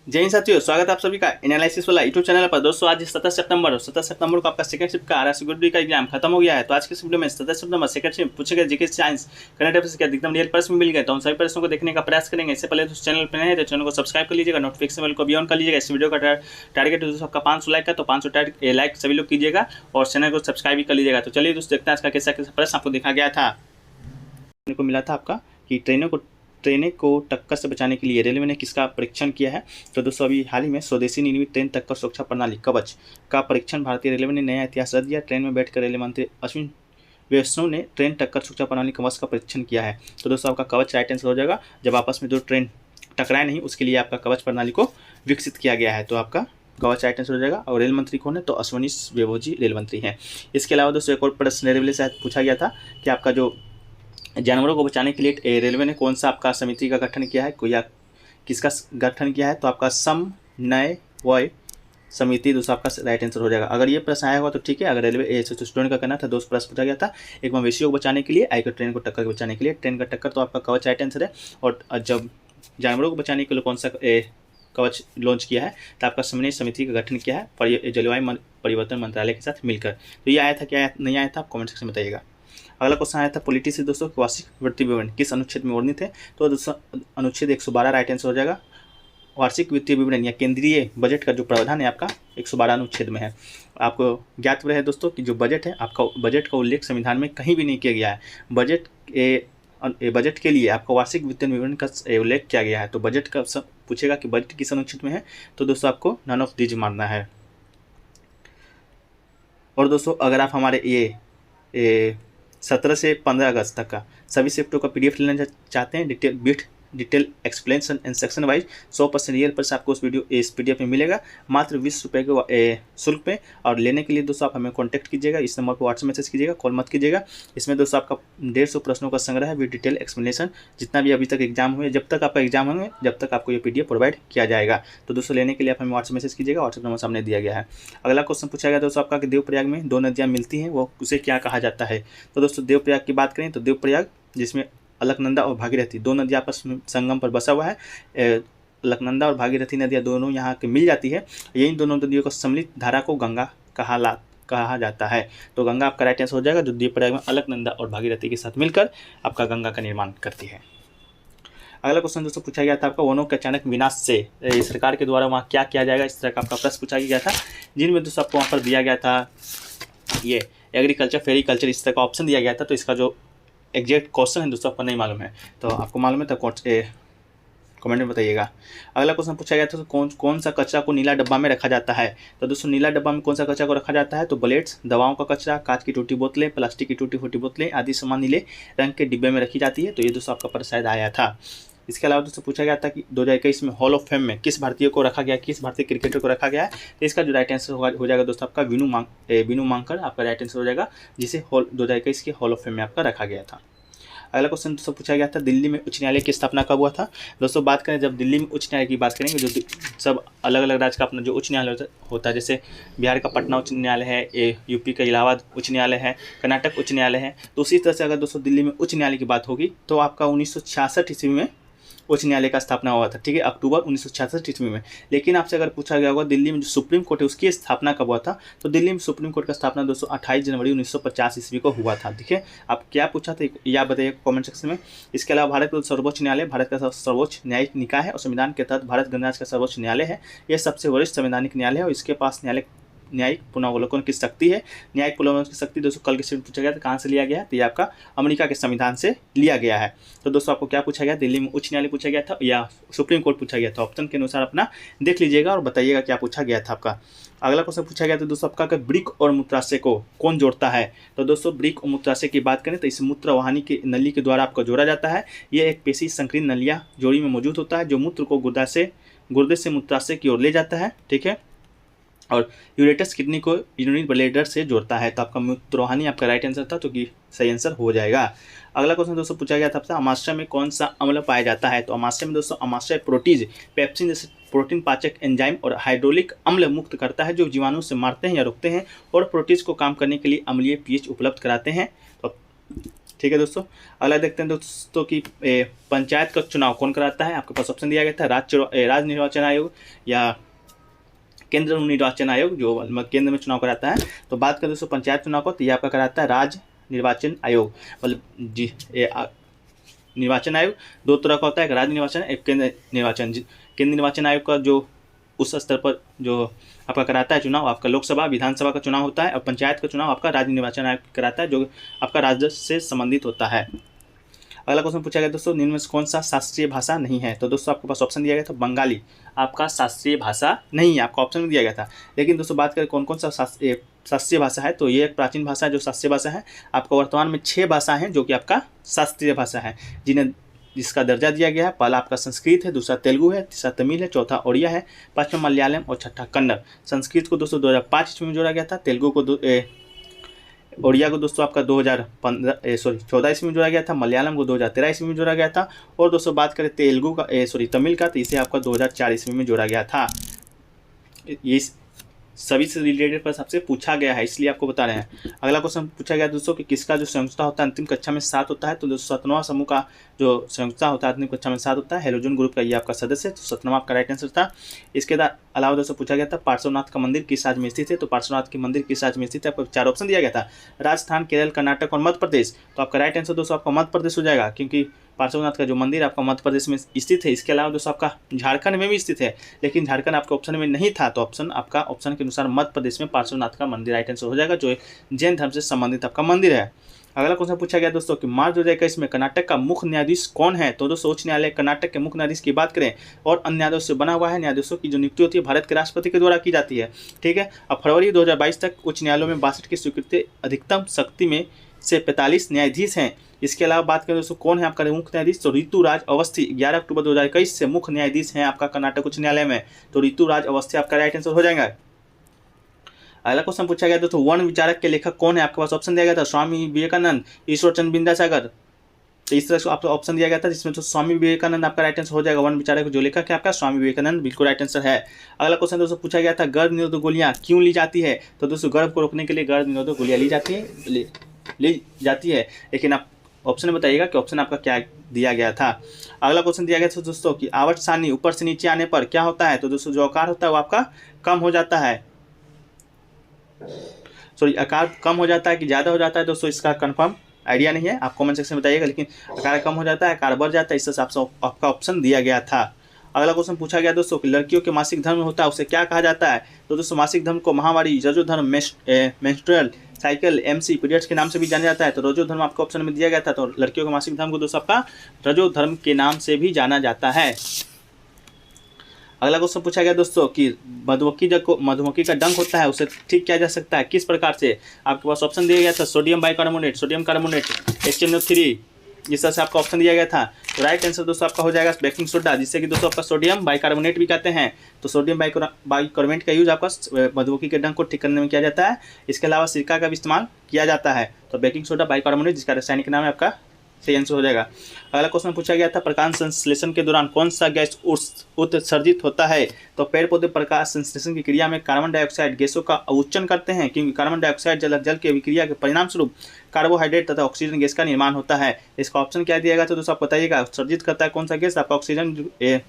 जय हिंद साथियों, स्वागत है आप सभी का एनालिसिस वाला यूट्यूब चैनल पर। दोस्तों आज 17 सितंबर को आपका सेकंड शिफ्ट का आरआरसी का एग्जाम खत्म हो गया है। तो आज के इस वीडियो में 17 सितंबर सेकंड शिफ्ट पूछे गए जीके साइंस करंट अफेयर्स के अधिकतम रियल प्रश्न मिल गए, तो उन सभी प्रश्नों को देखने का प्रयास करेंगे। इससे पहले दोस्तों चैनल पर नए हैं तो चैनल को सब्सक्राइब कर लीजिएगा, नोटिफिकेशन बेल को भी ऑन कर लीजिएगा। इस वीडियो का टारगेट दोस्तों आपका 500 लाइक का, तो 500 लाइक सभी लोग कीजिएगा और चैनल को सब्सक्राइब भी कर लीजिएगा। तो चलिए दोस्तों देखते हैं आज का कैसा कैसा प्रश्न आपको देखा गया था। को मिला था आपका कि ट्रेनें को टक्कर से बचाने के लिए रेलवे ने किसका परीक्षण किया है। तो दोस्तों अभी हाल ही में स्वदेशी निर्मित ट्रेन टक्कर सुरक्षा प्रणाली कवच का परीक्षण भारतीय रेलवे ने नया इतिहास रच दिया। ट्रेन में बैठकर रेल मंत्री अश्विनी वैष्णव ने ट्रेन टक्कर सुरक्षा प्रणाली कवच का परीक्षण किया है। तो दोस्तों आपका कवच राइट आंसर हो जाएगा। जब आपस में जो ट्रेन टकराए नहीं उसके लिए आपका कवच प्रणाली को विकसित किया गया है, तो आपका कवच राइट आंसर हो जाएगा। और रेल मंत्री कौन है, तो अश्विनी वैष्णव जी रेल मंत्री हैं। इसके अलावा दोस्तों एक और प्रश्न रेलवे से पूछा गया था कि आपका जो जानवरों को बचाने के लिए रेलवे ने कौन सा आपका समिति का गठन किया है, कोई या किसका गठन किया है। तो आपका समन्वय समिति दोस्तों आपका राइट आंसर हो जाएगा। अगर ये प्रश्न आया होगा तो ठीक है। अगर रेलवे स्टूडेंट का करना था, दो प्रश्न पूछा गया था, एक मवेशियों को बचाने के लिए, एक ट्रेन को टक्कर बचाने के लिए। ट्रेन का टक्कर तो आपका कवच राइट आंसर है। और जब जानवरों को बचाने के लिए कौन सा कवच लॉन्च किया है, तो आपका समन्वय समिति का गठन किया है जलवायु परिवर्तन मंत्रालय के साथ मिलकर। तो ये आया था क्या नहीं आया था, आप कमेंट सेक्शन में बताइएगा। अगला क्वेश्चन आया था पॉलिटी से दोस्तों, वार्षिक वित्तीय विवरण किस अनुच्छेद में वर्णित है। तो दोस्तों अनुच्छेद 112 राइट आंसर हो जाएगा। वार्षिक वित्तीय विवरण या केंद्रीय बजट का जो प्रावधान है आपका 112 अनुच्छेद में है। आपको ज्ञात रहे दोस्तों कि जो बजट है आपका, बजट का उल्लेख संविधान में कहीं भी नहीं किया गया है। बजट के लिए आपका वार्षिक वित्तीय विवरण का उल्लेख किया गया है। तो बजट का पूछेगा कि बजट किस अनुच्छेद में है, तो दोस्तों आपको नन ऑफ दीज मानना है। और दोस्तों अगर आप हमारे ये 17 से 15 अगस्त तक का सभी शिफ्टों का PDF लेना चाहते हैं, detail explanation and section wise 100% real पर आपको इस PDF में मिलेगा मात्र 20 रुपये के शुल्क पे। और लेने के लिए दोस्तों आप हमें कॉन्टैक्ट कीजिएगा, इस नंबर पर व्हाट्सएप मैसेज कीजिएगा, कॉल मत कीजिएगा। इसमें दोस्तों आपका 150 प्रश्नों का संग्रह है विद डिटेल एक्सप्लेनेशन, जितना भी अभी तक एग्जाम हुए, जब तक आपका एग्जाम होंगे जब तक आपको ये PDF प्रोवाइड किया जाएगा। तो दोस्तों लेने के लिए आप हमें व्हाट्सएप मैसेज कीजिएगा, व्हाट्सएप नंबर सामने दिया गया है। अगला क्वेश्चन पूछा गया दोस्तों आपका कि देवप्रयाग में दो नदियाँ मिलती हैं, वो उसे क्या कहा जाता है। तो दोस्तों देवप्रयाग की बात करें तो देवप्रयाग जिसमें अलकनंदा और भागीरथी दो नदियाँ आपस में संगम पर बसा हुआ है। अलकनंदा और भागीरथी नदियाँ दोनों यहाँ के मिल जाती है। यही दोनों नदियों को सम्मिलित धारा को गंगा कहा जाता है। तो गंगा आपका राइट आंसर हो जाएगा, जो देवप्रयाग में अलकनंदा और भागीरथी के साथ मिलकर आपका गंगा का निर्माण करती है। अगला क्वेश्चन दोस्तों पूछा गया था आपका वनों के अचानक विनाश से सरकार के द्वारा वहाँ क्या किया जाएगा, इस तरह का आपका प्रश्न पूछा गया था, जिनमें दोस्तों आपको वहाँ पर दिया गया था ये एग्रीकल्चर, फेरीकल्चर, इस तरह का ऑप्शन दिया गया था। तो इसका जो एग्जैक्ट क्वेश्चन है दोस्तों आपको नहीं मालूम है, तो आपको मालूम है तो कमेंट में बताइएगा। अगला क्वेश्चन पूछा गया था तो कौन सा कचरा को नीला डब्बा में रखा जाता है। तो दोस्तों नीला डब्बा में कौन सा कचरा को रखा जाता है, तो ब्लेड्स, दवाओं का कचरा, कांच की टूटी बोतलें, प्लास्टिक की टूटी फूटी बोतलें आदि सामान नीले रंग के डिब्बे में रखी जाती है। तो ये दोस्तों आपका प्रश्न शायद आया था। इसके अलावा दोस्तों पूछा गया था कि 2021 में हॉल ऑफ फेम में किस भारतीय को रखा गया, किस भारतीय क्रिकेटर को रखा गया है। तो इसका जो राइट आंसर हो जाएगा दोस्तों आपका विनू मांकड़ आपका राइट आंसर हो जाएगा, जिसे 2021 के हॉल ऑफ फेम में आपका रखा गया था। अगला क्वेश्चन दोस्तों पूछा गया था दिल्ली में उच्च न्यायालय की स्थापना कब हुआ था। दोस्तों बात करें जब दिल्ली में उच्च न्यायालय की बात करेंगे, जो सब अलग अलग राज्य का अपना जो उच्च न्यायालय होता है, जैसे बिहार का पटना उच्च न्यायालय है, यूपी का इलाहाबाद उच्च न्यायालय है, कर्नाटक उच्च न्यायालय है। तो उसी तरह से अगर दोस्तों दिल्ली में उच्च न्यायालय की बात होगी तो आपका 1966 ईस्वी में उच्च न्यायालय का स्थापना हुआ था, ठीक है, अक्टूबर 1966 ईस्वी में। लेकिन आपसे अगर पूछा गया होगा दिल्ली में जो सुप्रीम कोर्ट है उसकी स्थापना कब हुआ था, तो दिल्ली में सुप्रीम कोर्ट का स्थापना दोस्तों 28 जनवरी 1950 ईस्वी को हुआ था। ठीक है, आप क्या पूछा था या बताइए कमेंट सेक्शन में। इसके अलावा भारत का सर्वोच्च न्यायालय भारत का सर्वोच्च न्यायिक निकाय है और संविधान के तहत भारत गणराज्य का सर्वोच्च न्यायालय है। यह सबसे वरिष्ठ संवैधानिक न्यायालय है और इसके पास न्यायिक पुनरावलोकन की शक्ति है। न्यायिक पुनरावलोकन की शक्ति दोस्तों कल के स्टूडेंट पूछा गया था कहाँ से लिया गया है, तो ये आपका अमेरिका के संविधान से लिया गया है। तो दोस्तों आपको क्या पूछा गया, दिल्ली में उच्च न्यायालय पूछा गया था या सुप्रीम कोर्ट पूछा गया था। ऑप्शन के अनुसार अपना देख लीजिएगा और बताइएगा क्या पूछा गया था आपका। अगला क्वेश्चन पूछा गया था दोस्तों आपका ब्रिक और मूत्राशय को कौन जोड़ता है। तो दोस्तों ब्रिक और मूत्राशय की बात करें तो इस मूत्र वाहिनी की नली के द्वारा आपको जोड़ा जाता है। यह एक पेशी संकीर्ण नलिया जोड़ी में मौजूद होता है जो मूत्र को गुर्दे से मूत्राशय की ओर ले जाता है। ठीक है, और यूरेटस किडनी को यूरिनरी ब्लैडर से जोड़ता है। तो आपका मूत्रवाहिनी आपका राइट आंसर था, तो कि सही आंसर हो जाएगा। अगला क्वेश्चन दोस्तों पूछा गया था आपसे अमाशय में कौन सा अम्ल पाया जाता है। तो अमाशय में दोस्तों अमाशय प्रोटीज, पेप्सिन जैसे प्रोटीन पाचक एंजाइम और हाइड्रोलिक अम्ल मुक्त करता है जो जीवाणु से मारते हैं या रोकते हैं और प्रोटीज को काम करने के लिए अम्लीय पीएच उपलब्ध कराते हैं। तो ठीक है दोस्तों। अगला देखते हैं दोस्तों कि पंचायत का चुनाव कौन कराता है। आपके पास ऑप्शन दिया गया था राज्य निर्वाचन आयोग या केंद्र निर्वाचन आयोग, जो केंद्र में चुनाव कराता है। तो बात करें दोस्तों पंचायत चुनाव को, तो ये आपका कराता है राज्य निर्वाचन आयोग। मतलब जी निर्वाचन आयोग दो तरह का होता है, एक राज्य निर्वाचन, एक केंद्र निर्वाचन। केंद्र निर्वाचन आयोग का जो उस स्तर पर जो आपका कराता है चुनाव, आपका लोकसभा विधानसभा का चुनाव होता है, और पंचायत का चुनाव आपका राज्य निर्वाचन आयोग कराता है, जो आपका राज्य से संबंधित होता है। अगला क्वेश्चन पूछा गया दोस्तों, निम्न में से कौन सा शास्त्रीय भाषा नहीं है। तो दोस्तों आपके पास ऑप्शन दिया गया था बंगाली आपका शास्त्रीय भाषा नहीं है, आपका ऑप्शन में दिया गया था। लेकिन दोस्तों बात करें कौन कौन सा शास्त्रीय भाषा है, तो ये एक प्राचीन भाषा है जो शास्त्रीय भाषा है। आपका वर्तमान में 6 भाषा हैं जो कि आपका शास्त्रीय भाषा है, जिसका दर्जा दिया गया है। पहला आपका संस्कृत है, दूसरा तेलुगु है, तीसरा तमिल है, चौथा ओडिया है, पांचवा मलयालम और छठा कन्नड़। संस्कृत को दोस्तों 2005 ईस्वी में जोड़ा गया था, तेलुगु को ओडिया को दोस्तों आपका 2014 ईस्वी में जोड़ा गया था, मलयालम को 2013 ईस्वी में जोड़ा गया था, और दोस्तों बात करें तेलुगु का तमिल का, तो इसे आपका 2004 ईस्वी में जोड़ा गया था। ये सभी से रिलेटेड पर सबसे पूछा गया है, इसलिए आपको बता रहे हैं। अगला क्वेश्चन पूछा गया दोस्तों कि किसका जो संयुक्ता होता है अंतिम कक्षा में 7 होता है। तो दोस्तों 7वां समूह का जो संयुक्ता होता है अंतिम कक्षा में 7 होता है, हेलोजन ग्रुप का ये आपका सदस्य है, तो 7वां आपका राइट आंसर था। इसके अलावा दोस्तों पूछा गया था पार्श्वनाथ का मंदिर किस राज्य में स्थित है। तो पार्श्वनाथ के मंदिर किस राज्य में स्थित है, आपको 4 ऑप्शन दिया गया था, राजस्थान, केरल, कर्नाटक और मध्य प्रदेश। तो आपका राइट आंसर दोस्तों आपका मध्य प्रदेश हो जाएगा, क्योंकि पार्श्वनाथ का जो मंदिर आपका मध्य प्रदेश में स्थित है। इसके अलावा दोस्तों आपका झारखंड में भी स्थित है, लेकिन झारखंड आपका ऑप्शन में नहीं था, तो आपका ऑप्शन के अनुसार मध्य प्रदेश में पार्श्वनाथ का मंदिर राइट आंसर हो जाएगा, जो जैन धर्म से संबंधित आपका मंदिर है। अगला क्वेश्चन पूछा गया दोस्तों कि मार्च 2021 में कर्नाटक का मुख्य न्यायाधीश कौन है। तो दोस्तों उच्च न्यायालय कर्नाटक के मुख्य न्यायाधीश की बात करें और अन्य न्यायाधीशों से बना हुआ है। न्यायाधीशों की जो नियुक्ति होती है भारत के राष्ट्रपति के द्वारा की जाती है, ठीक है। अब फरवरी 2022 तक उच्च न्यायालयों में 62 की स्वीकृति अधिकतम शक्ति में से 45 न्यायाधीश हैं। इसके अलावा बात करें दोस्तों कौन है आपका मुख्य न्यायाधीश, तो ऋतुराज अवस्थी 11 अक्टूबर 2021 से मुख्य न्यायाधीश हैं आपका कर्नाटक उच्च न्यायालय में। तो ऋतुराज अवस्थी आपका राइट आंसर हो जाएगा। अगला क्वेश्चन पूछा गया दोस्तों वन विचारक के लेखक कौन है। आपके पास ऑप्शन दिया गया था स्वामी विवेकानंद, ईश्वरचंद्र विद्यासागर। तो इस तरह से आपको ऑप्शन दिया गया था, जिसमें तो स्वामी विवेकानंद आपका राइट आंसर हो जाएगा। वन विचारक जो लेखक है आपका स्वामी विवेकानंद बिल्कुल राइट आंसर है। अगला क्वेश्चन दोस्तों पूछा गया था गर्भ निरोधक गोलियां क्यों ली जाती है। तो दोस्तों गर्भ को रोकने के लिए गर्भ निरोधक गोलियां ली जाती है, लेकिन आप ऑप्शन बताइएगा कि ऑप्शन आपका क्या दिया गया था। अगला क्वेश्चन दिया गया था दोस्तों कि आवर्त सारणी ऊपर से नीचे आने पर क्या होता है। तो दोस्तों जो आकार होता है वो आपका कम हो जाता है, आकार कम हो जाता है कि ज़्यादा हो जाता है। दोस्तों इसका कंफर्म आइडिया नहीं है, आप कमेंट सेक्शन में बताइएगा, लेकिन आकार कम हो जाता है, आकार बढ़ जाता है, इस हिसाब से आपका ऑप्शन दिया गया था। अगला क्वेश्चन पूछा गया दोस्तों कि लड़कियों के मासिक धर्म होता है उसे क्या कहा जाता है। तो दोस्तों मासिक धर्म को महावारी, रजो धर्म, मेंस्ट्रुअल साइकिल, MC पीरियड्स के नाम से भी जाना जाता है। तो रजो धर्म आपको ऑप्शन में दिया गया था, तो लड़कियों के मासिक धर्म को दोस्तों आपका रजो धर्म के नाम से भी जाना जाता है। अगला क्वेश्चन पूछा गया दोस्तों कि मधुमक्खी का डंक होता है उसे ठीक किया जा सकता है किस प्रकार से। आपके पास ऑप्शन दिया गया था sodium bicarbonate, sodium carbonate, HNO3, जिस तरह से आपका ऑप्शन दिया गया था। तो राइट आंसर दोस्तों आपका हो जाएगा बेकिंग सोडा, जिससे कि दोस्तों आपका सोडियम बाइकार्बोनेट भी कहते हैं। तो सोडियम बाइकार्बोनेट का यूज आपका मधुमक्खी के डंक को ठीक करने में किया जाता है। इसके अलावा सिरका का भी इस्तेमाल किया जाता है। तो बेकिंग सोडा बाइकार्बोनेट जिसका रासायनिक नाम है आपका सही आंसर हो जाएगा। अगला क्वेश्चन पूछा गया था प्रकाश संश्लेषण के दौरान कौन सा गैस उत्सर्जित होता है। तो पेड़ पौधे प्रकाश संश्लेषण की क्रिया में कार्बन डाइऑक्साइड गैसों का अवचन करते हैं, क्योंकि कार्बन डाइऑक्साइड जल के अभिक्रिया के परिणाम स्वरूप कार्बोहाइड्रेट तथा ऑक्सीजन गैस का निर्माण होता है। इसका ऑप्शन क्या दिया गया तो दोस्तों आप बताइएगा उत्सर्जित करता है कौन सा गैस, आपका ऑक्सीजन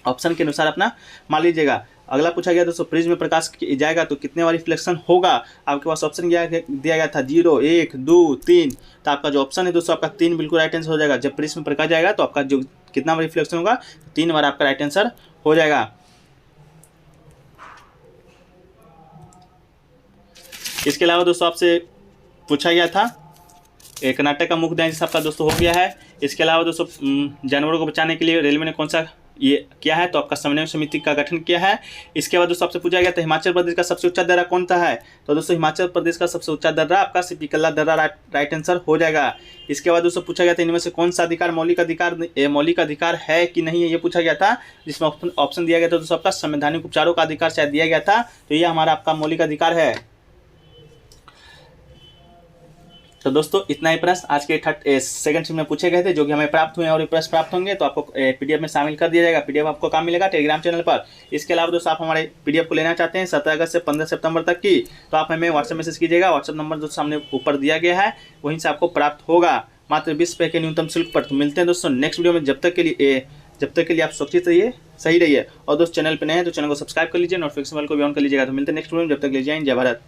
ऑप्शन के अनुसार अपना मान लीजिएगा। अगला पूछा गया दोस्तों प्रिज्म में प्रकाश जाएगा तो कितने बार रिफ्लेक्शन होगा। आपके पास ऑप्शन दिया गया था 0, 1, 2, 3। तो आपका जो ऑप्शन है दोस्तों आपका 3 बिल्कुल राइट आंसर हो जाएगा। जब प्रिज्म में प्रकाश जाएगा तो आपका जो कितना बार रिफ्लेक्शन होगा 3 बार आपका राइट आंसर हो जाएगा। इसके अलावा दोस्तों आपसे पूछा गया था कर्नाटक का मुख्य न्यायाधीश आपका दोस्तों हो गया है। इसके अलावा दोस्तों जानवरों को बचाने के लिए रेलवे ने कौन सा ये क्या है, तो आपका समन्वय समिति का गठन किया है। इसके बाद दोस्तों आपसे पूछा गया था हिमाचल प्रदेश का सबसे ऊंचा दर्रा कौन सा है। तो दोस्तों हिमाचल प्रदेश का सबसे ऊंचा दर्रा आपका सिपिकल्ला दर्रा राइट आंसर हो जाएगा। इसके बाद दोस्तों पूछा गया था इनमें से कौन सा अधिकार मौलिक अधिकार है कि नहीं है, ये पूछा गया था, जिसमें ऑप्शन दिया गया था दोस्तों आपका संवैधानिक उपचारों का अधिकार शायद दिया गया था। तो ये हमारा आपका मौलिक अधिकार है। तो दोस्तों इतना ही प्रश्न आज के सेकंड शिफ्ट में पूछे गए थे, जो कि हमें प्राप्त हुए और प्रश्न प्राप्त होंगे तो आपको पीडीएफ में शामिल कर दिया जाएगा। पीडीएफ आपको कहाँ मिलेगा? टेलीग्राम चैनल पर। इसके अलावा दोस्तों आप हमारे पीडीएफ को लेना चाहते हैं 17 अगस्त से 15 सितंबर तक की, तो आप हमें व्हाट्सएप मैसेज कीजिएगा। व्हाट्सएप नंबर जो सामने ऊपर दिया गया है वहीं से आपको प्राप्त होगा, मात्र 20 रुपये के न्यूनतम शुल्क पर। तो मिलते हैं दोस्तों नेक्स्ट वीडियो में। जब तक के लिए आप सुरक्षित रहिए, सही रहिए। और दोस्त चैनल पर नए हैं तो चैनल को सब्सक्राइब कर लीजिए, नोटिफिकेशन बेल को भी ऑन कर लीजिएगा। तो मिलते हैं नेक्स्ट वीडियो में, जब तक ले जाएं, जय भारत।